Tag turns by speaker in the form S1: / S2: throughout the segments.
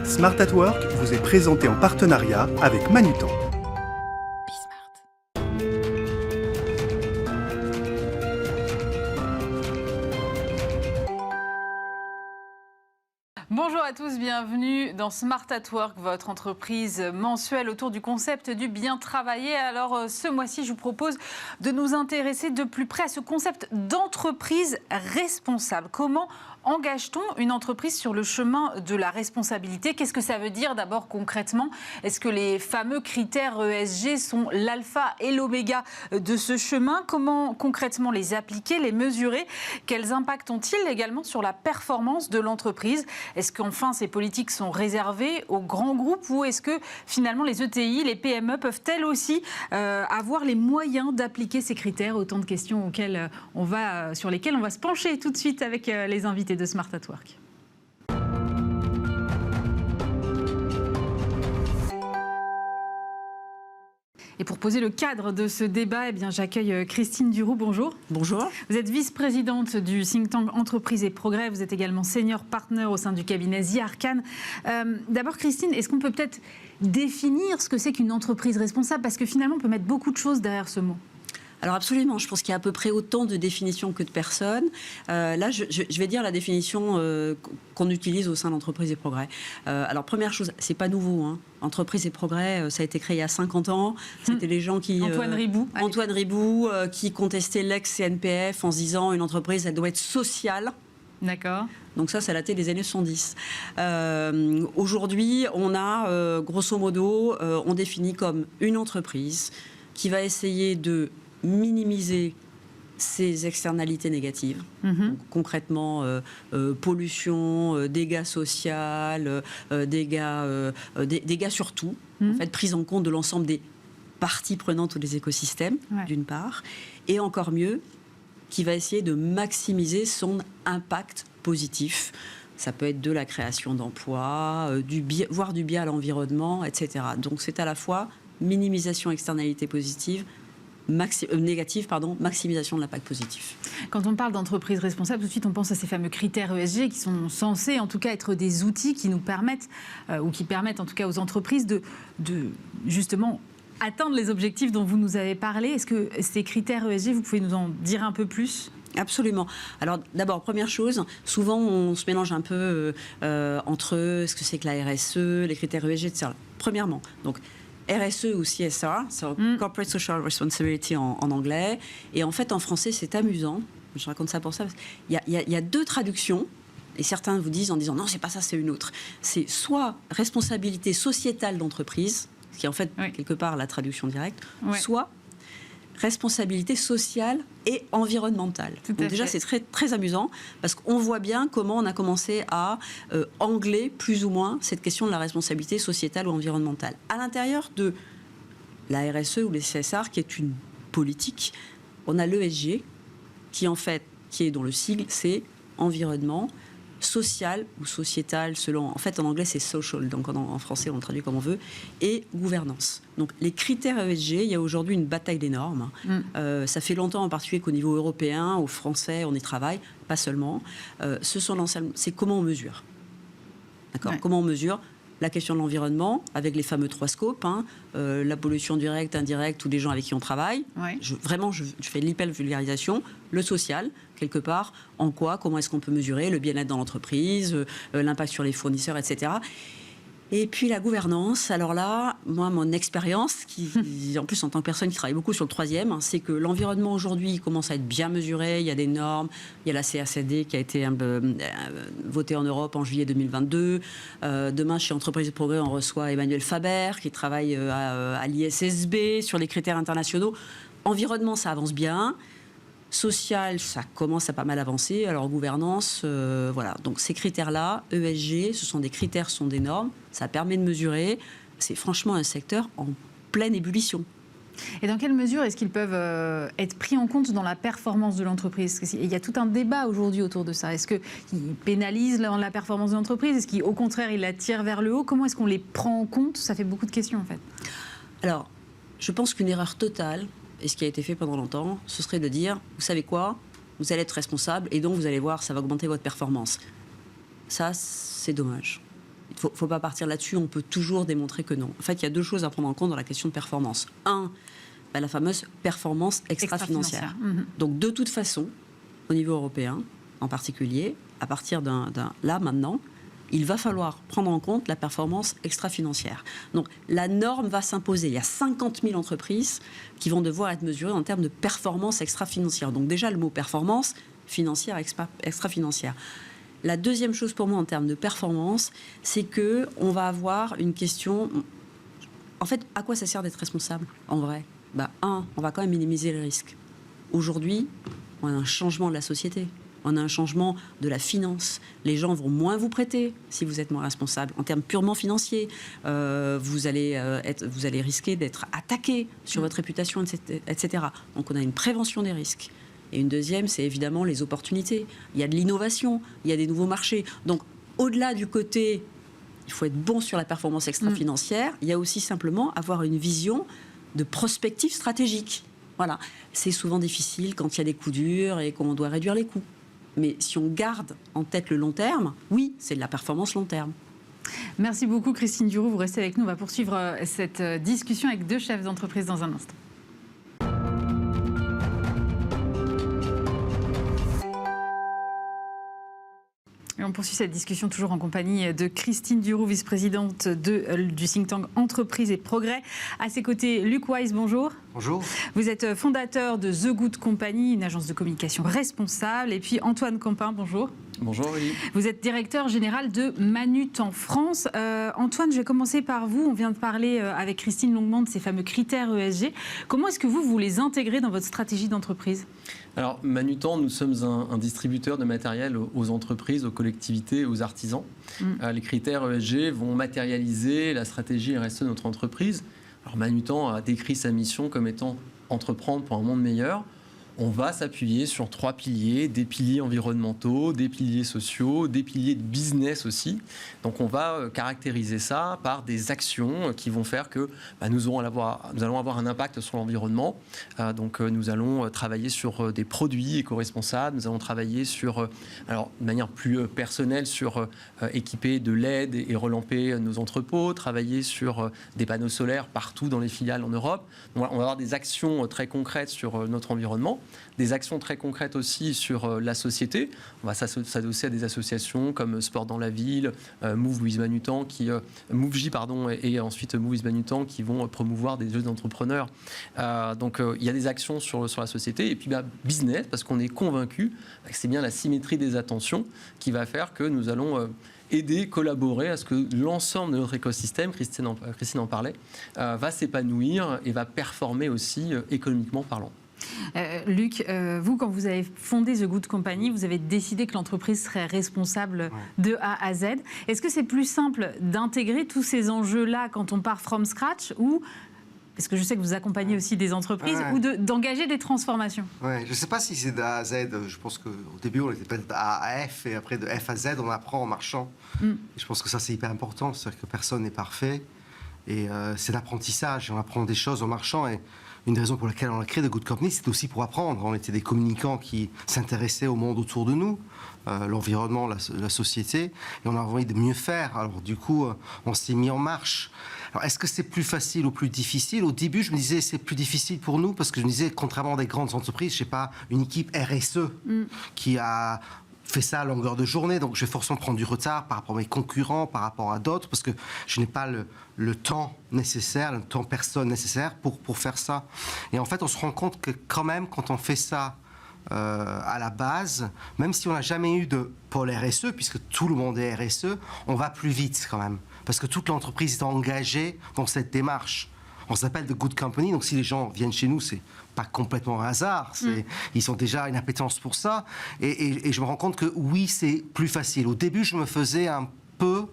S1: Smart at Work vous est présenté en partenariat avec Manutan.
S2: Bonjour à tous, bienvenue dans Smart at Work, votre entreprise mensuelle autour du concept du bien travailler. Alors ce mois-ci, je vous propose de nous intéresser de plus près à ce concept d'entreprise responsable. Comment engage-t-on une entreprise sur le chemin de la responsabilité? Qu'est-ce que ça veut dire d'abord concrètement? Est-ce que les fameux critères ESG sont l'alpha et l'oméga de ce chemin? Comment concrètement les appliquer, les mesurer? Quels impacts ont-ils également sur la performance de l'entreprise? Est-ce qu'enfin ces politiques sont réservées aux grands groupes ou est-ce que finalement les ETI, les PME peuvent-elles aussi avoir les moyens d'appliquer ces critères? Autant de questions sur lesquelles on va se pencher tout de suite avec les invités de Smart at Work. Et pour poser le cadre de ce débat, j'accueille Christine Duroux. Bonjour.
S3: Bonjour.
S2: Vous êtes vice-présidente du think tank Entreprise et Progrès. Vous êtes également senior partner au sein du cabinet The Arcane. D'abord, Christine, est-ce qu'on peut peut-être définir ce que c'est qu'une entreprise responsable? Parce que finalement, on peut mettre beaucoup de choses derrière ce mot.
S3: Alors absolument, je pense qu'il y a à peu près autant de définitions que de personnes. Là, je vais dire la définition qu'on utilise au sein d'Entreprise et Progrès. Alors première chose, c'est pas nouveau, hein. Entreprise et Progrès, ça a été créé il y a 50 ans. C'était les gens qui...
S2: Antoine
S3: Ribou, qui contestait l'ex-CNPF en se disant une entreprise, elle doit être sociale.
S2: D'accord.
S3: Donc ça datait des années 70. Aujourd'hui, on a, grosso modo, on définit comme une entreprise qui va essayer de minimiser ces externalités négatives. Donc, concrètement, pollution, dégâts sociaux, dégâts sur tout. En fait, prise en compte de l'ensemble des parties prenantes ou des écosystèmes, d'une part. Et encore mieux, qui va essayer de maximiser son impact positif. Ça peut être de la création d'emplois, voire du bien à l'environnement, etc. Donc c'est à la fois minimisation externalité positive, négative, maximisation de l'impact positif.
S2: Quand on parle d'entreprise responsable, tout de suite on pense à ces fameux critères ESG qui sont censés en tout cas être des outils qui nous permettent, ou qui permettent en tout cas aux entreprises de justement atteindre les objectifs dont vous nous avez parlé. Est-ce que ces critères ESG, vous pouvez nous en dire un peu plus ?
S3: Absolument. Alors d'abord, première chose, souvent on se mélange un peu entre ce que c'est que la RSE, les critères ESG, etc. Premièrement, donc RSE ou CSR, Corporate Social Responsibility en anglais. Et en fait, en français, c'est amusant. Je raconte ça pour ça. Il y a deux traductions. Et certains vous disent en disant non, c'est pas ça, c'est une autre. C'est soit responsabilité sociétale d'entreprise, ce qui est en fait quelque part la traduction directe, soit responsabilité sociale et environnementale. Donc déjà, c'est très, très amusant parce qu'on voit bien comment on a commencé à angler plus ou moins cette question de la responsabilité sociétale ou environnementale. À l'intérieur de la RSE ou les CSR, qui est une politique, on a l'ESG qui est dont le sigle, c'est environnement, social ou sociétal, selon, en fait en anglais c'est social, donc en français on traduit comme on veut, et gouvernance. Donc les critères ESG, il y a aujourd'hui une bataille des normes. Ça fait longtemps en particulier qu'au niveau européen, aux Français, on y travaille, pas seulement. C'est comment on mesure. D'accord ? Comment on mesure la question de l'environnement, avec les fameux 3 scopes, la pollution directe, indirecte, ou des gens avec qui on travaille. Je fais l'hyper-vulgarisation. Le social, quelque part, en quoi, comment est-ce qu'on peut mesurer le bien-être dans l'entreprise, l'impact sur les fournisseurs, etc. Et puis la gouvernance, alors là, moi, mon expérience, en plus en tant que personne qui travaille beaucoup sur le 3e, c'est que l'environnement aujourd'hui commence à être bien mesuré, il y a des normes, il y a la CACD qui a été votée en Europe en juillet 2022. Demain, chez Entreprise et Progrès, on reçoit Emmanuel Faber, qui travaille à l'ISSB sur les critères internationaux. Environnement, ça avance bien. Social, ça commence à pas mal avancer. Alors, gouvernance, voilà. Donc, ces critères-là, ESG, ce sont des critères, ce sont des normes. Ça permet de mesurer. C'est franchement un secteur en pleine ébullition.
S2: Et dans quelle mesure est-ce qu'ils peuvent être pris en compte dans la performance de l'entreprise? Il y a tout un débat aujourd'hui autour de ça. Est-ce qu'ils pénalisent la performance de l'entreprise? Est-ce qu'au contraire, ils la tirent vers le haut? Comment est-ce qu'on les prend en compte? Ça fait beaucoup de questions, en fait.
S3: Alors, je pense qu'une erreur totale, et ce qui a été fait pendant longtemps, ce serait de dire, vous savez quoi, vous allez être responsable et donc vous allez voir, ça va augmenter votre performance. Ça, c'est dommage. faut pas partir là-dessus, on peut toujours démontrer que non. En fait, il y a deux choses à prendre en compte dans la question de performance. Un, la fameuse performance extra-financière. Donc, de toute façon, au niveau européen, en particulier, à partir là, maintenant, il va falloir prendre en compte la performance extra-financière. Donc, la norme va s'imposer. Il y a 50 000 entreprises qui vont devoir être mesurées en termes de performance extra-financière. Donc, déjà, le mot performance financière, extra-financière. La deuxième chose pour moi en termes de performance, c'est qu'on va avoir une question... En fait, à quoi ça sert d'être responsable, en vrai ? On va quand même minimiser les risques. Aujourd'hui, on a un changement de la société. On a un changement de la finance. Les gens vont moins vous prêter si vous êtes moins responsable. En termes purement financiers, vous allez risquer d'être attaqué sur votre réputation, etc. Donc on a une prévention des risques. Et une deuxième, c'est évidemment les opportunités. Il y a de l'innovation, il y a des nouveaux marchés. Donc au-delà du côté, il faut être bon sur la performance extra-financière, il y a aussi simplement avoir une vision de prospective stratégique. Voilà. C'est souvent difficile quand il y a des coups durs et qu'on doit réduire les coûts. Mais si on garde en tête le long terme, oui, c'est de la performance long terme.
S2: Merci beaucoup Christine Duroux, vous restez avec nous. On va poursuivre cette discussion avec deux chefs d'entreprise dans un instant. Et on poursuit cette discussion toujours en compagnie de Christine Duroux, vice-présidente du think tank Entreprise et Progrès. À ses côtés, Luc Wise, bonjour.
S4: Bonjour.
S2: Vous êtes fondateur de The Good Company, une agence de communication responsable. Et puis Antoine Campin, bonjour.
S4: Bonjour, Aurélie.
S2: Vous êtes directeur général de Manutan France. Antoine, je vais commencer par vous. On vient de parler avec Christine longuement de ces fameux critères ESG. Comment est-ce que vous les intégrez dans votre stratégie d'entreprise ?
S4: Alors, Manutan, nous sommes un distributeur de matériel aux entreprises, aux collectivités, aux artisans. Les critères ESG vont matérialiser la stratégie RSE de notre entreprise. Alors, Manutan a décrit sa mission comme étant entreprendre pour un monde meilleur. On va s'appuyer sur 3 piliers, des piliers environnementaux, des piliers sociaux, des piliers de business aussi. Donc on va caractériser ça par des actions qui vont faire que nous allons avoir un impact sur l'environnement. Donc nous allons travailler sur des produits éco-responsables, nous allons travailler sur, alors de manière plus personnelle, sur équiper de LED et relamper nos entrepôts, travailler sur des panneaux solaires partout dans les filiales en Europe. Donc, on va avoir des actions très concrètes sur notre environnement. Des actions très concrètes aussi sur la société. On va s'adosser à des associations comme Sport dans la ville, Move with Manutan, et ensuite Move with Manutan qui vont promouvoir des jeux d'entrepreneurs. Donc il y a des actions sur la société. Et puis business, parce qu'on est convaincu que c'est bien la symétrie des attentions qui va faire que nous allons aider, collaborer à ce que l'ensemble de notre écosystème, Christine en parlait, va s'épanouir et va performer aussi économiquement parlant.
S2: Luc, vous, quand vous avez fondé The Good Company, vous avez décidé que l'entreprise serait responsable de A à Z. Est-ce que c'est plus simple d'intégrer tous ces enjeux-là quand on part from scratch ou, parce que je sais que vous accompagnez aussi des entreprises, ou d'engager des transformations ?
S5: Je ne sais pas si c'est de A à Z. Je pense qu'au début, on était peut-être de A à F, et après de F à Z, on apprend en marchant. Et je pense que ça, c'est hyper important. C'est-à-dire que personne n'est parfait. Et c'est l'apprentissage. On apprend des choses en marchant. Et une des raisons pour laquelle on a créé The Good Company, c'était aussi pour apprendre. On était des communicants qui s'intéressaient au monde autour de nous, l'environnement, la société, et on a envie de mieux faire. Alors du coup, on s'est mis en marche. Alors est-ce que c'est plus facile ou plus difficile ? Au début, je me disais c'est plus difficile pour nous parce que je me disais, contrairement à des grandes entreprises, je sais pas, une équipe RSE qui a fait ça à longueur de journée, donc je vais forcément prendre du retard par rapport à mes concurrents, par rapport à d'autres, parce que je n'ai pas le temps nécessaire, le temps personne nécessaire pour faire ça. Et en fait, on se rend compte que quand même, quand on fait ça à la base, même si on n'a jamais eu de pôle RSE, puisque tout le monde est RSE, on va plus vite quand même, parce que toute l'entreprise est engagée dans cette démarche. On s'appelle The Good Company, donc si les gens viennent chez nous, c'est pas complètement un hasard. Ils ont déjà une appétence pour ça. Et je me rends compte que oui, c'est plus facile. Au début, je me faisais un peu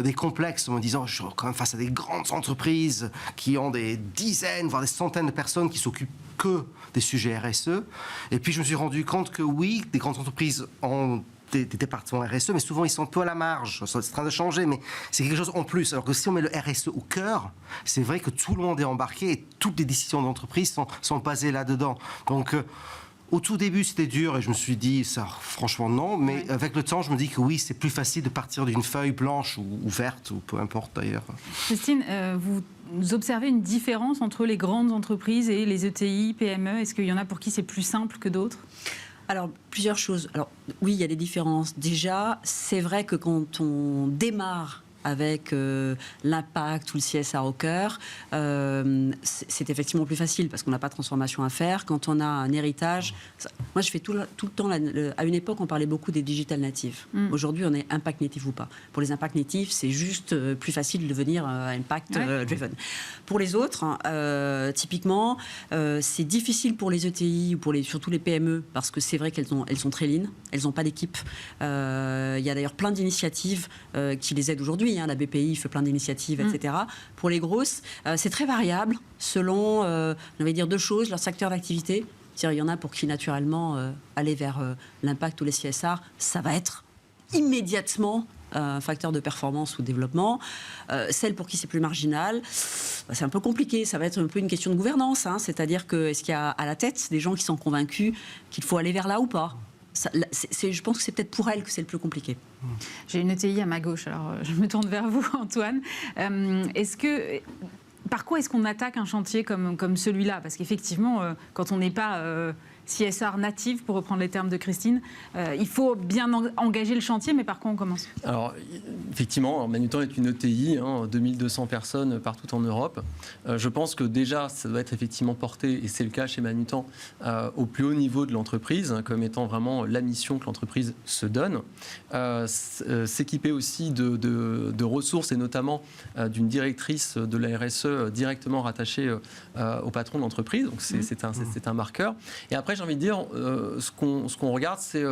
S5: des complexes en me disant, je suis quand même face à des grandes entreprises qui ont des dizaines, voire des centaines de personnes qui s'occupent que des sujets RSE. Et puis, je me suis rendu compte que oui, des grandes entreprises ont des départements RSE, mais souvent ils sont un peu à la marge, c'est en train de changer, mais c'est quelque chose en plus. Alors que si on met le RSE au cœur, c'est vrai que tout le monde est embarqué et toutes les décisions d'entreprise sont basées là-dedans. Donc Au tout début, c'était dur et je me suis dit, ça, franchement, non. Mais avec le temps, je me dis que oui, c'est plus facile de partir d'une feuille blanche ou verte, ou peu importe d'ailleurs.
S2: Christine, vous observez une différence entre les grandes entreprises et les ETI, PME? Est-ce qu'il y en a pour qui c'est plus simple que d'autres?
S3: Alors, plusieurs choses. Alors, oui, il y a des différences. Déjà, c'est vrai que quand on démarre avec l'impact ou le CSR au cœur, c'est effectivement plus facile parce qu'on n'a pas de transformation à faire. Quand on a un héritage, moi je fais tout le temps, à une époque on parlait beaucoup des digital natives. Aujourd'hui on est impact native ou pas. Pour les impact natifs, c'est juste plus facile de devenir impact driven. Pour les autres, typiquement, c'est difficile pour les ETI ou surtout les PME parce que c'est vrai qu'elles sont très lean, elles n'ont pas d'équipe. Il y a d'ailleurs plein d'initiatives qui les aident aujourd'hui. La BPI fait plein d'initiatives, etc. Pour les grosses, c'est très variable selon, on va dire deux choses, leur secteur d'activité. Il y en a pour qui, naturellement, aller vers l'impact ou les CSR, ça va être immédiatement un facteur de performance ou développement. Celles pour qui c'est plus marginal, c'est un peu compliqué. Ça va être un peu une question de gouvernance. C'est-à-dire que est-ce qu'il y a à la tête des gens qui sont convaincus qu'il faut aller vers là ou pas? Je pense que c'est peut-être pour elle que c'est le plus compliqué.
S2: J'ai une ETI à ma gauche, alors je me tourne vers vous, Antoine. Par quoi est-ce qu'on attaque un chantier comme celui-là? Parce qu'effectivement, quand on n'est pas CSR native, pour reprendre les termes de Christine, il faut bien engager le chantier, mais par quoi on commence? Alors,
S4: effectivement, Manutan est une ETI, 2200 personnes partout en Europe. Je pense que déjà, ça doit être effectivement porté, et c'est le cas chez Manutan, au plus haut niveau de l'entreprise, comme étant vraiment la mission que l'entreprise se donne. S'équiper aussi de ressources, et notamment d'une directrice de la RSE directement rattachée au patron de l'entreprise. Donc, c'est un marqueur. Et après, j'ai envie de dire, ce qu'on regarde, c'est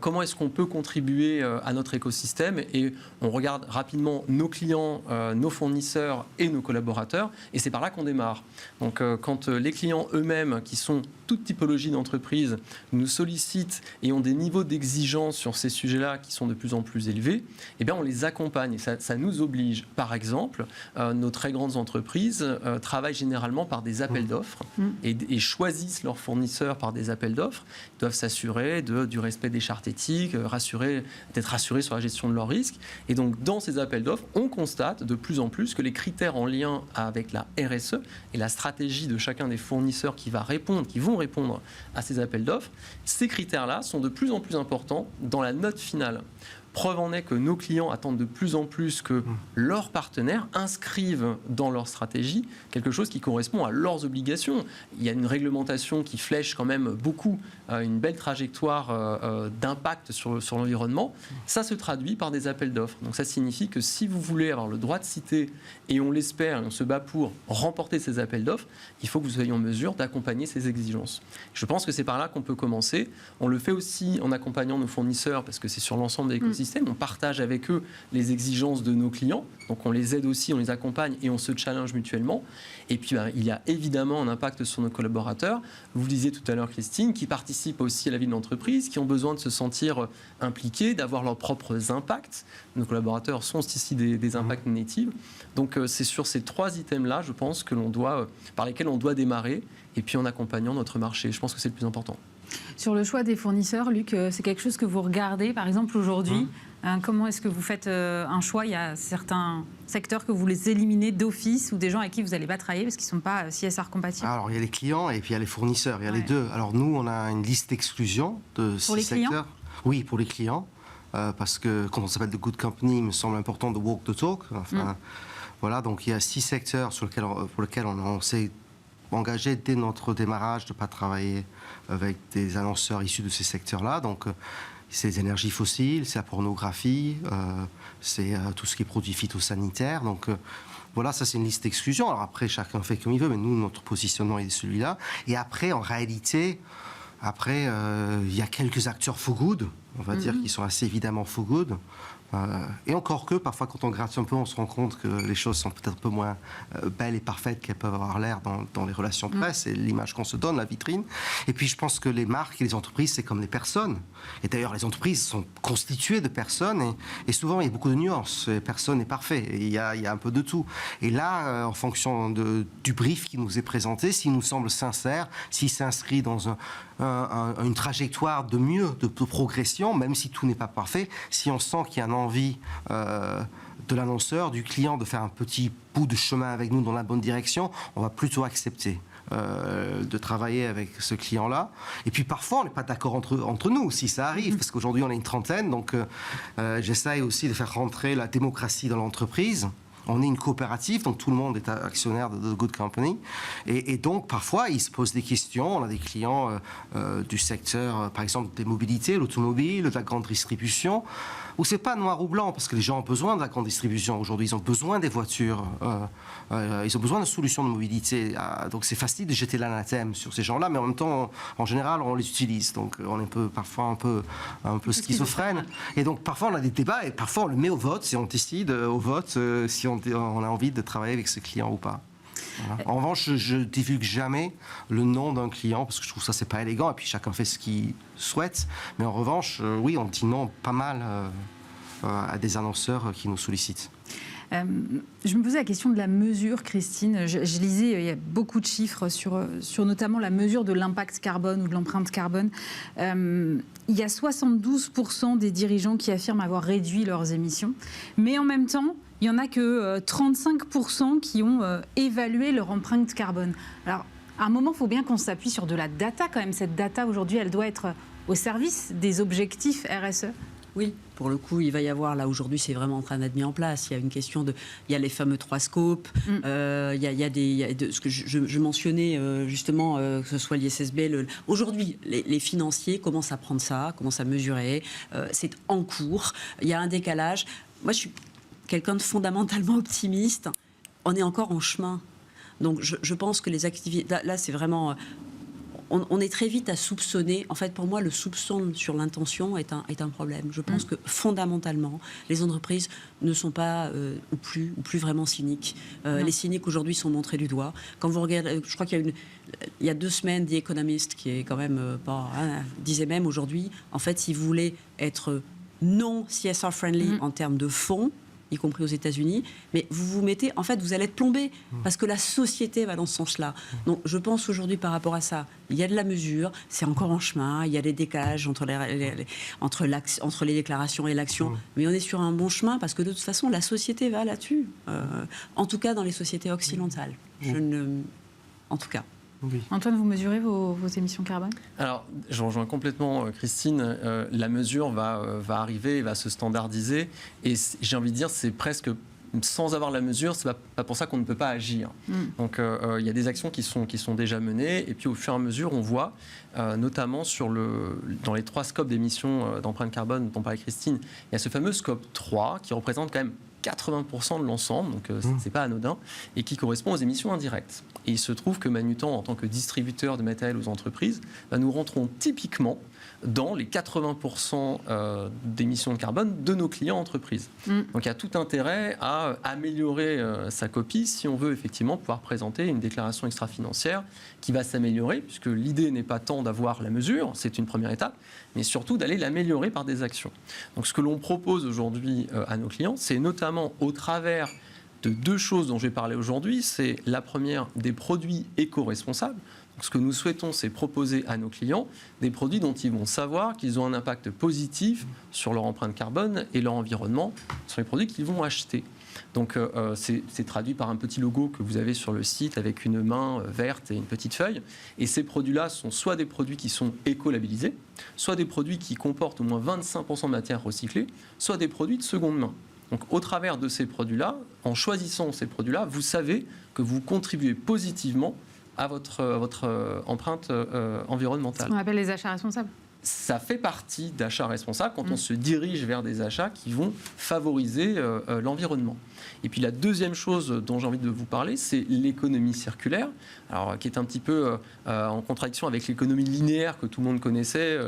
S4: comment est-ce qu'on peut contribuer à notre écosystème, et on regarde rapidement nos clients, nos fournisseurs et nos collaborateurs, et c'est par là qu'on démarre. Donc quand les clients eux-mêmes, qui sont toute typologie d'entreprise, nous sollicitent et ont des niveaux d'exigence sur ces sujets-là qui sont de plus en plus élevés, eh bien on les accompagne, et ça nous oblige. Par exemple, nos très grandes entreprises travaillent généralement par des appels d'offres et choisissent leurs fournisseurs par des appels d'offres. Ils doivent s'assurer du respect des chartes éthiques, d'être rassurés sur la gestion de leurs risques. Et donc, dans ces appels d'offres, on constate de plus en plus que les critères en lien avec la RSE et la stratégie de chacun des fournisseurs qui vont répondre à ces appels d'offres, ces critères-là sont de plus en plus importants dans la note finale. Preuve en est que nos clients attendent de plus en plus que leurs partenaires inscrivent dans leur stratégie quelque chose qui correspond à leurs obligations. Il y a une réglementation qui flèche quand même beaucoup une belle trajectoire d'impact sur l'environnement. Ça se traduit par des appels d'offres. Donc ça signifie que si vous voulez avoir le droit de citer, et on l'espère, et on se bat pour remporter ces appels d'offres, il faut que vous soyez en mesure d'accompagner ces exigences. Je pense que c'est par là qu'on peut commencer. On le fait aussi en accompagnant nos fournisseurs, parce que c'est sur l'ensemble de l'écosystème. On partage avec eux les exigences de nos clients, donc on les aide aussi, on les accompagne et on se challenge mutuellement. Et puis il y a évidemment un impact sur nos collaborateurs. Vous le disiez tout à l'heure, Christine, qui participent aussi à la vie de l'entreprise, qui ont besoin de se sentir impliqués, d'avoir leurs propres impacts. Nos collaborateurs sont ici des impacts natives. Donc c'est sur ces trois items-là, je pense, par lesquels on doit démarrer, et puis en accompagnant notre marché. Je pense que c'est le plus important.
S2: Sur le choix des fournisseurs, Luc, c'est quelque chose que vous regardez, par exemple, aujourd'hui. Comment est-ce que vous faites un choix? Il y a certains secteurs que vous les éliminez d'office, ou des gens avec qui vous n'allez pas travailler parce qu'ils ne sont pas CSR compatibles? Alors,
S5: il y a les clients et puis il y a les fournisseurs. Il y a les deux. Alors, nous, on a une liste d'exclusion de ces secteurs. Oui, pour les clients. Parce que, quand on s'appelle The Good Company, il me semble important de walk the talk. Voilà, donc il y a 6 secteurs pour lesquels on s'est engagé dès notre démarrage de ne pas travailler avec des annonceurs issus de ces secteurs-là. Donc, c'est les énergies fossiles, c'est la pornographie, c'est tout ce qui est produits phytosanitaires. Donc, voilà, ça c'est une liste d'exclusion. Alors après, chacun fait comme il veut, mais nous, notre positionnement est celui-là. Et après, en réalité, il y a quelques acteurs for good, on va dire, qui sont assez évidemment for good. Et encore que, parfois, quand on gratte un peu, on se rend compte que les choses sont peut-être un peu moins belles et parfaites qu'elles peuvent avoir l'air dans les relations presse et l'image qu'on se donne, la vitrine. Et puis, je pense que les marques et les entreprises, c'est comme les personnes. Et d'ailleurs, les entreprises sont constituées de personnes et souvent, il y a beaucoup de nuances. Personne n'est parfait. Et il y a un peu de tout. Et là, en fonction du brief qui nous est présenté, s'il nous semble sincère, s'il s'inscrit dans une trajectoire de mieux, de progression, même si tout n'est pas parfait. Si on sent qu'il y a une envie de l'annonceur, du client, de faire un petit bout de chemin avec nous dans la bonne direction, on va plutôt accepter de travailler avec ce client-là. Et puis parfois, on n'est pas d'accord entre nous, si ça arrive, parce qu'aujourd'hui, on est une trentaine, donc j'essaye aussi de faire rentrer la démocratie dans l'entreprise. On est une coopérative, donc tout le monde est actionnaire de The Good Company. Et donc, parfois, ils se posent des questions. On a des clients du secteur, par exemple, des mobilités, l'automobile, de la grande distribution, où c'est pas noir ou blanc, parce que les gens ont besoin de la grande distribution aujourd'hui. Ils ont besoin des voitures, ils ont besoin de solutions de mobilité. Donc, c'est facile de jeter l'anathème sur ces gens-là, mais en même temps, en général, on les utilise. Donc, on est parfois un peu schizophrène. Et donc, parfois, on a des débats et parfois, on le met au vote, si on décide au vote si on a envie de travailler avec ce client ou pas. Voilà. En revanche, je ne divulgue jamais le nom d'un client parce que je trouve ça c'est pas élégant et puis chacun fait ce qu'il souhaite. Mais en revanche, oui, on dit non pas mal à des annonceurs qui nous sollicitent.
S2: Je me posais la question de la mesure, Christine. Je lisais, il y a beaucoup de chiffres sur notamment la mesure de l'impact carbone ou de l'empreinte carbone. Il y a 72% des dirigeants qui affirment avoir réduit leurs émissions, mais en même temps, il n'y en a que 35% qui ont évalué leur empreinte carbone. Alors, à un moment, il faut bien qu'on s'appuie sur de la data quand même. Cette data, aujourd'hui, elle doit être au service des objectifs RSE.
S3: Oui, pour le coup, il va y avoir, là aujourd'hui, c'est vraiment en train d'être mis en place. Il y a une question de. Il y a les fameux 3 scopes, il y a ce que je mentionnais justement, que ce soit l'ISSB. Aujourd'hui, les financiers commencent à prendre ça, commencent à mesurer. C'est en cours. Il y a un décalage. Moi, je suis quelqu'un de fondamentalement optimiste. On est encore en chemin. Donc, je pense que les activités. Là c'est vraiment. On est très vite à soupçonner. En fait, pour moi, le soupçon sur l'intention est un problème. Je pense que fondamentalement, les entreprises ne sont pas ou plus vraiment cyniques. Les cyniques aujourd'hui sont montrés du doigt. Quand vous regardez, je crois qu'il y a 2 semaines, The Economist, qui est quand même pas, disait même aujourd'hui, en fait, si vous voulez être non CSR friendly en termes de fonds, y compris aux États-Unis, mais vous mettez, en fait, vous allez être plombé, parce que la société va dans ce sens-là. Donc, je pense aujourd'hui, par rapport à ça, il y a de la mesure, c'est encore en chemin, il y a des décalages entre les déclarations et l'action, mais on est sur un bon chemin, parce que de toute façon, la société va là-dessus. En tout cas, dans les sociétés occidentales. En tout cas.
S2: Oui. Antoine, vous mesurez vos émissions carbone ? Alors,
S4: je rejoins complètement Christine. La mesure va arriver, va se standardiser. Et j'ai envie de dire, c'est presque sans avoir la mesure, c'est pas pour ça qu'on ne peut pas agir. Donc, il y a des actions qui sont déjà menées. Et puis, au fur et à mesure, on voit, notamment dans les 3 scopes d'émissions d'empreinte carbone dont parlait Christine, il y a ce fameux scope 3 qui représente quand même 80% de l'ensemble, donc c'est pas anodin, et qui correspond aux émissions indirectes. Et il se trouve que Manutan, en tant que distributeur de matériel aux entreprises, nous rentrons typiquement dans les 80% d'émissions de carbone de nos clients entreprises. Donc il y a tout intérêt à améliorer sa copie si on veut effectivement pouvoir présenter une déclaration extra-financière qui va s'améliorer, puisque l'idée n'est pas tant d'avoir la mesure, c'est une première étape, mais surtout d'aller l'améliorer par des actions. Donc ce que l'on propose aujourd'hui à nos clients, c'est notamment au travers de 2 choses dont je vais parler aujourd'hui. C'est la première, des produits éco-responsables. Donc, ce que nous souhaitons, c'est proposer à nos clients des produits dont ils vont savoir qu'ils ont un impact positif sur leur empreinte carbone et leur environnement, sur les produits qu'ils vont acheter. Donc c'est traduit par un petit logo que vous avez sur le site avec une main verte et une petite feuille. Et ces produits-là sont soit des produits qui sont éco-labellisés, soit des produits qui comportent au moins 25% de matière recyclée, soit des produits de seconde main. Donc, au travers de ces produits-là, en choisissant ces produits-là, vous savez que vous contribuez positivement à votre empreinte environnementale.
S2: Ce qu'on appelle les achats responsables.
S4: Ça fait partie d'achats responsables quand on se dirige vers des achats qui vont favoriser l'environnement. Et puis la deuxième chose dont j'ai envie de vous parler, c'est l'économie circulaire, alors, qui est un petit peu en contradiction avec l'économie linéaire que tout le monde connaissait.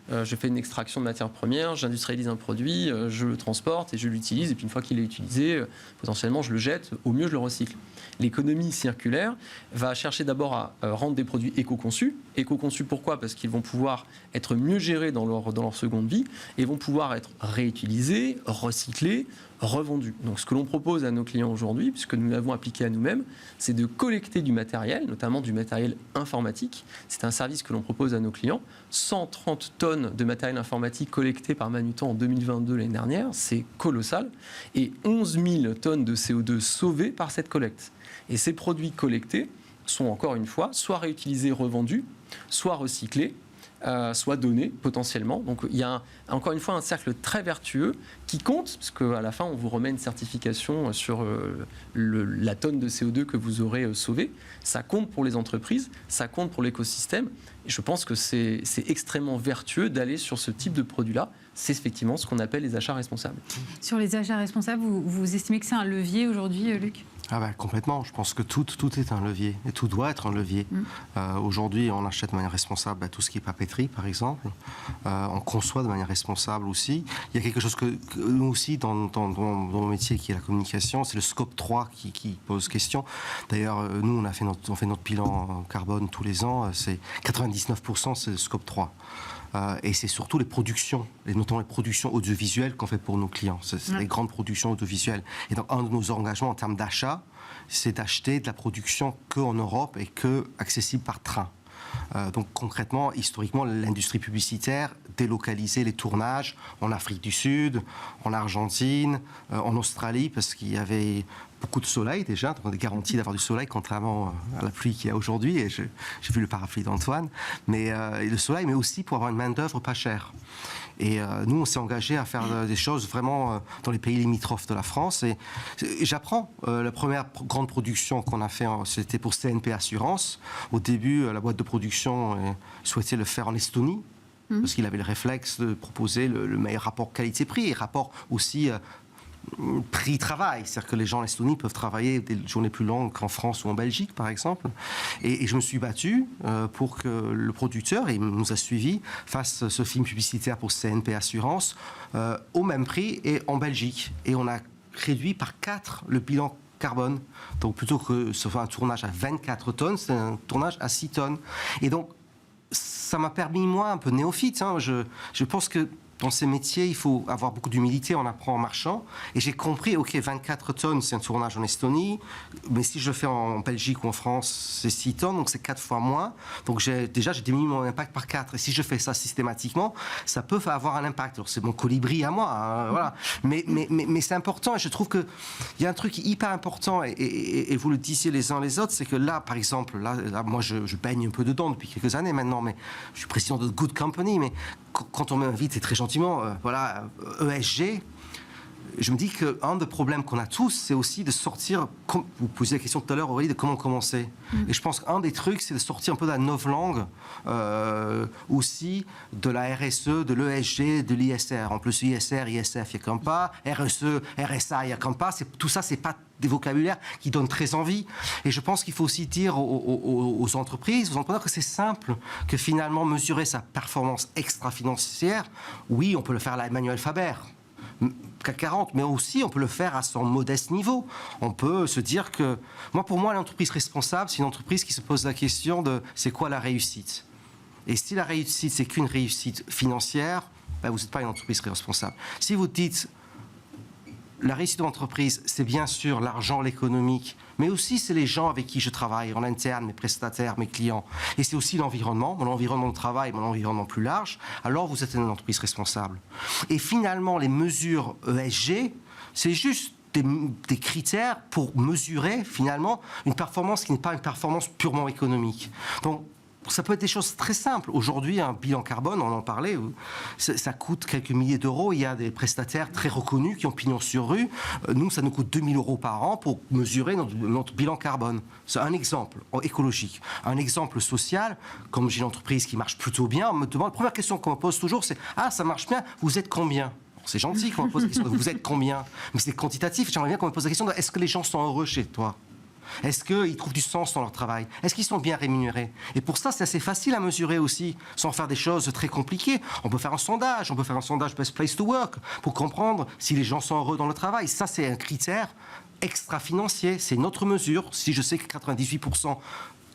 S4: Je fais une extraction de matières premières, j'industrialise un produit, je le transporte et je l'utilise, et puis une fois qu'il est utilisé, potentiellement je le jette, au mieux je le recycle. L'économie circulaire va chercher d'abord à rendre des produits éco-conçus. Éco-conçus pourquoi ? Parce qu'ils vont pouvoir être mieux mieux gérés dans leur seconde vie et vont pouvoir être réutilisés, recyclés, revendus. Donc ce que l'on propose à nos clients aujourd'hui, puisque nous l'avons appliqué à nous-mêmes, c'est de collecter du matériel, notamment du matériel informatique. C'est un service que l'on propose à nos clients. 130 tonnes de matériel informatique collecté par Manutan en 2022 l'année dernière, c'est colossal. Et 11 000 tonnes de CO2 sauvées par cette collecte. Et ces produits collectés sont encore une fois soit réutilisés, revendus, soit recyclés, soit donnés potentiellement. Donc il y a encore une fois un cercle très vertueux qui compte, parce qu'à la fin on vous remet une certification sur la tonne de CO2 que vous aurez sauvée. Ça compte pour les entreprises, ça compte pour l'écosystème. Et je pense que c'est extrêmement vertueux d'aller sur ce type de produit-là. C'est effectivement ce qu'on appelle les achats responsables.
S2: Sur les achats responsables, vous estimez que c'est un levier aujourd'hui, Luc ?
S5: Complètement. Je pense que tout est un levier et tout doit être un levier. Aujourd'hui, on achète de manière responsable tout ce qui est papeterie, par exemple. On conçoit de manière responsable aussi. Il y a quelque chose que nous aussi, dans mon métier qui est la communication, c'est le scope 3 qui pose question. D'ailleurs, nous, on fait notre bilan carbone tous les ans. C'est 99%, c'est le scope 3. Et c'est surtout les productions, notamment les productions audiovisuelles qu'on fait pour nos clients. C'est les grandes productions audiovisuelles. Et donc, un de nos engagements en termes d'achat, c'est d'acheter de la production qu'en Europe et que accessible par train. Donc concrètement, historiquement, l'industrie publicitaire délocalisait les tournages en Afrique du Sud, en Argentine, en Australie, parce qu'il y avait beaucoup de soleil déjà, donc on est garanti d'avoir du soleil, contrairement à la pluie qu'il y a aujourd'hui, et j'ai vu le parapluie d'Antoine, et le soleil, mais aussi pour avoir une main-d'œuvre pas chère. Et nous, on s'est engagé à faire des choses vraiment dans les pays limitrophes de la France. Et j'apprends. La première grande production qu'on a fait, c'était pour CNP Assurance. Au début, la boîte de production souhaitait le faire en Estonie, parce qu'il avait le réflexe de proposer le meilleur rapport qualité-prix et rapport aussi prix-travail. C'est-à-dire que les gens en Estonie peuvent travailler des journées plus longues qu'en France ou en Belgique, par exemple. Et je me suis battu pour que le producteur, et il nous a suivis, fasse ce film publicitaire pour CNP Assurance au même prix et en Belgique. Et on a réduit par 4 le bilan carbone. Donc plutôt que ce soit un tournage à 24 tonnes, c'est un tournage à 6 tonnes. Et donc, ça m'a permis, moi, un peu néophyte, je pense que dans ces métiers, il faut avoir beaucoup d'humilité, on apprend en marchant. Et j'ai compris, OK, 24 tonnes, c'est un tournage en Estonie, mais si je le fais en Belgique ou en France, c'est 6 tonnes, donc c'est 4 fois moins. Donc j'ai diminué mon impact par 4. Et si je fais ça systématiquement, ça peut avoir un impact. Alors c'est mon colibri à moi, voilà. Mais c'est important, et je trouve qu'il y a un truc hyper important, et vous le disiez les uns les autres, c'est que là, par exemple, là moi je baigne un peu dedans depuis quelques années maintenant, mais je suis président de Good Company, mais quand on m'invite, c'est très gentiment, ESG, je me dis qu'un des problèmes qu'on a tous, c'est aussi de sortir, comme vous posiez la question tout à l'heure, Aurélie, de comment commencer. Et je pense qu'un des trucs, c'est de sortir un peu de la novlangue, aussi de la RSE, de l'ESG, de l'ISR. En plus, ISR, ISF, il n'y a qu'un pas. RSE, RSA, il n'y a qu'un pas. Tout ça, c'est pas des vocabulaires qui donnent très envie. Et je pense qu'il faut aussi dire aux entreprises, aux entrepreneurs, que c'est simple, que finalement, mesurer sa performance extra-financière, oui, on peut le faire à la Emmanuel Faber, CAC 40, mais aussi on peut le faire à son modeste niveau. On peut se dire que, pour moi, l'entreprise responsable, c'est une entreprise qui se pose la question de c'est quoi la réussite. Et si la réussite, c'est qu'une réussite financière, vous n'êtes pas une entreprise responsable. Si vous dites la réussite de l'entreprise, c'est bien sûr l'argent, l'économique, mais aussi c'est les gens avec qui je travaille, en interne, mes prestataires, mes clients. Et c'est aussi l'environnement, mon environnement de travail, mon environnement plus large. Alors vous êtes une entreprise responsable. Et finalement, les mesures ESG, c'est juste des critères pour mesurer finalement une performance qui n'est pas une performance purement économique. Donc, ça peut être des choses très simples. Aujourd'hui, un bilan carbone, on en parlait, ça coûte quelques milliers d'euros. Il y a des prestataires très reconnus qui ont pignon sur rue. Nous, ça nous coûte 2 000 euros par an pour mesurer notre bilan carbone. C'est un exemple écologique. Un exemple social, comme j'ai une entreprise qui marche plutôt bien, on me demande, la première question qu'on me pose toujours, c'est « Ah, ça marche bien, vous êtes combien ?» C'est gentil qu'on me pose la question de « Vous êtes combien ?» Mais c'est quantitatif. J'aimerais bien qu'on me pose la question de « Est-ce que les gens sont heureux chez toi ?» Est-ce qu'ils trouvent du sens dans leur travail? Est-ce qu'ils sont bien rémunérés? Et pour ça, c'est assez facile à mesurer aussi, sans faire des choses très compliquées. On peut faire un sondage Best Place to Work, pour comprendre si les gens sont heureux dans le travail. Ça, c'est un critère extra-financier, c'est notre mesure. Si je sais que 98%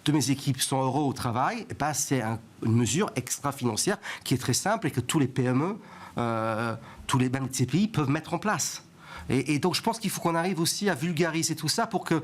S5: de mes équipes sont heureux au travail, et ben c'est une mesure extra-financière qui est très simple et que tous les PME, tous les mêmes TPI peuvent mettre en place. Et donc je pense qu'il faut qu'on arrive aussi à vulgariser tout ça pour que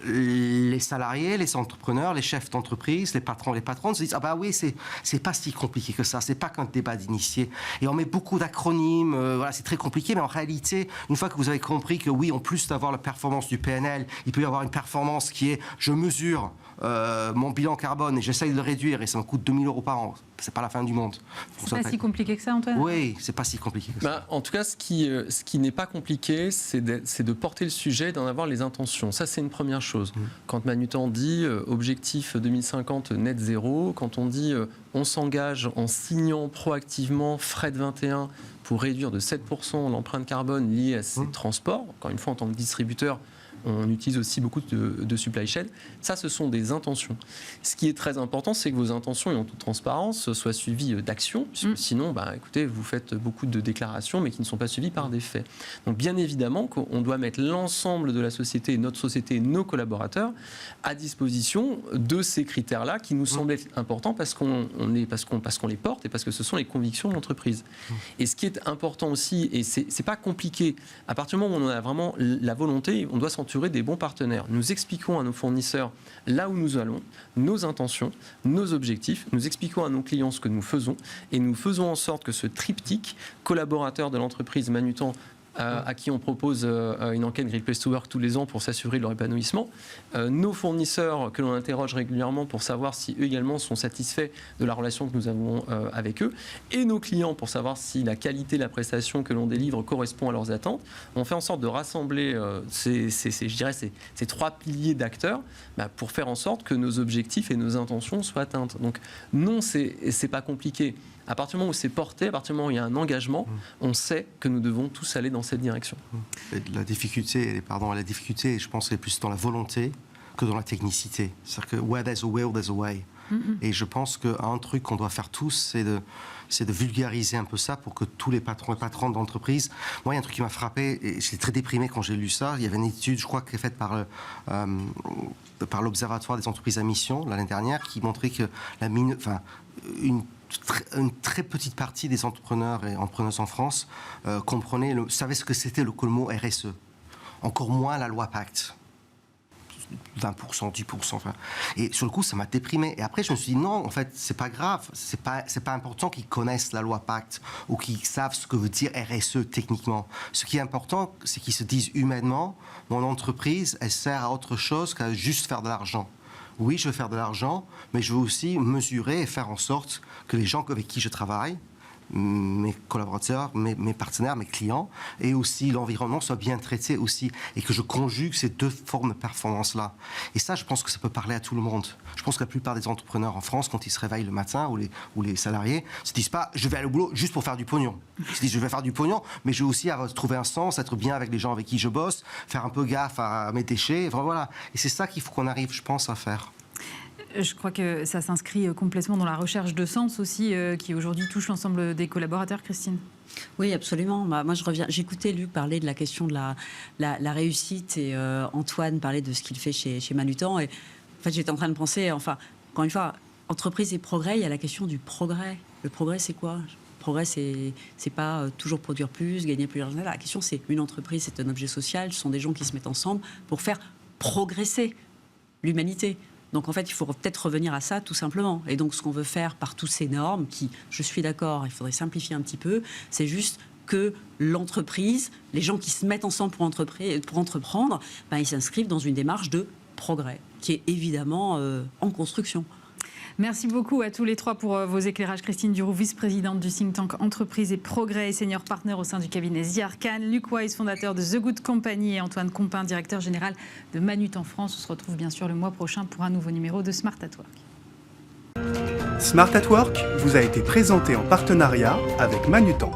S5: les salariés, les entrepreneurs, les chefs d'entreprise, les patrons, les patronnes se disent ah bah oui, c'est pas si compliqué que ça, c'est pas qu'un débat d'initiés. Et on met beaucoup d'acronymes, voilà, c'est très compliqué, mais en réalité, une fois que vous avez compris que oui, en plus d'avoir la performance du PNL, il peut y avoir une performance qui est je mesure mon bilan carbone et j'essaye de le réduire et ça me coûte 2 000 € par an. C'est pas la fin du monde.
S2: C'est pas si compliqué que ça, Antoine ?
S5: Oui, c'est pas si compliqué que ça.
S4: En tout cas, ce qui n'est pas compliqué, c'est de porter le sujet, d'en avoir les intentions. Ça, c'est une première chose. Quand Manutan dit objectif 2050 net zéro, quand on dit on s'engage en signant proactivement Fred 21 pour réduire de 7% l'empreinte carbone liée à ces transports, encore une fois, en tant que distributeur, on utilise aussi beaucoup de supply chain. Ça, ce sont des intentions. Ce qui est très important, c'est que vos intentions, et en toute transparence, soient suivies d'actions, puisque sinon, écoutez, vous faites beaucoup de déclarations, mais qui ne sont pas suivies par des faits. Donc, bien évidemment, qu'on doit mettre l'ensemble de la société, notre société, nos collaborateurs, à disposition de ces critères-là, qui nous semblent être importants parce qu'on les porte et parce que ce sont les convictions de l'entreprise. Et ce qui est important aussi, et c'est pas compliqué, à partir du moment où on a vraiment la volonté, on doit s'entourer des bons partenaires. Nous expliquons à nos fournisseurs là où nous allons, nos intentions, nos objectifs, nous expliquons à nos clients ce que nous faisons et nous faisons en sorte que ce triptyque, collaborateur de l'entreprise Manutan, à qui on propose une enquête Great Place to Work tous les ans pour s'assurer de leur épanouissement, nos fournisseurs que l'on interroge régulièrement pour savoir si eux également sont satisfaits de la relation que nous avons avec eux, et nos clients pour savoir si la qualité de la prestation que l'on délivre correspond à leurs attentes. On fait en sorte de rassembler ces trois piliers d'acteurs pour faire en sorte que nos objectifs et nos intentions soient atteintes. Donc non, c'est pas compliqué. À partir du moment où c'est porté, à partir du moment où il y a un engagement, on sait que nous devons tous aller dans cette direction.
S5: La difficulté, je pense, elle est plus dans la volonté que dans la technicité. C'est-à-dire que where there's a will, there's a way. Et je pense qu'un truc qu'on doit faire tous, c'est de vulgariser un peu ça pour que tous les patrons et patronnes d'entreprise... Moi, il y a un truc qui m'a frappé, et j'étais très déprimé quand j'ai lu ça. Il y avait une étude, je crois, qui est faite par l'Observatoire des entreprises à mission, l'année dernière, qui montrait que une très petite partie des entrepreneurs et entrepreneuses en France savaient ce que c'était le mot RSE. Encore moins la loi Pacte. 20%, 10%, enfin. Et sur le coup, ça m'a déprimé. Et après, je me suis dit, non, en fait, c'est pas grave. C'est pas important qu'ils connaissent la loi Pacte ou qu'ils savent ce que veut dire RSE techniquement. Ce qui est important, c'est qu'ils se disent humainement, mon entreprise, elle sert à autre chose qu'à juste faire de l'argent. Oui, je veux faire de l'argent, mais je veux aussi mesurer et faire en sorte que les gens avec qui je travaille, mes collaborateurs, mes partenaires, mes clients, et aussi l'environnement soient bien traités aussi, et que je conjugue ces deux formes de performance-là. Et ça, je pense que ça peut parler à tout le monde. Je pense que la plupart des entrepreneurs en France, quand ils se réveillent le matin, ou les salariés, ne se disent pas « je vais aller au boulot juste pour faire du pognon ». Ils se disent « je vais faire du pognon, mais je veux aussi trouver un sens, être bien avec les gens avec qui je bosse, faire un peu gaffe à mes déchets ». Voilà. Et c'est ça qu'il faut qu'on arrive, je pense, à faire.
S2: Je crois que ça s'inscrit complètement dans la recherche de sens aussi, qui aujourd'hui touche l'ensemble des collaborateurs, Christine.
S3: Oui, absolument. Moi, j'écoutais Luc parler de la question de la réussite et Antoine parler de ce qu'il fait chez Manutan. Et en fait, j'étais en train de penser, encore une fois, entreprise et progrès, il y a la question du progrès. Le progrès, c'est quoi ? Le progrès, c'est pas toujours produire plus, gagner plus d'argent. La question, c'est une entreprise, c'est un objet social. Ce sont des gens qui se mettent ensemble pour faire progresser l'humanité. Donc, en fait, il faut peut-être revenir à ça, tout simplement. Et donc, ce qu'on veut faire par toutes ces normes, qui, je suis d'accord, il faudrait simplifier un petit peu, c'est juste que l'entreprise, les gens qui se mettent ensemble pour entreprendre, ils s'inscrivent dans une démarche de progrès, qui est évidemment en construction.
S2: Merci beaucoup à tous les trois pour vos éclairages. Christine Duroux, vice-présidente du think tank Entreprise et Progrès et senior partner au sein du cabinet Ziarcan. Luc Wise, fondateur de The Good Company, et Antoine Compin, directeur général de Manutan France. On se retrouve bien sûr le mois prochain pour un nouveau numéro de Smart at Work.
S1: Smart at Work vous a été présenté en partenariat avec Manutan.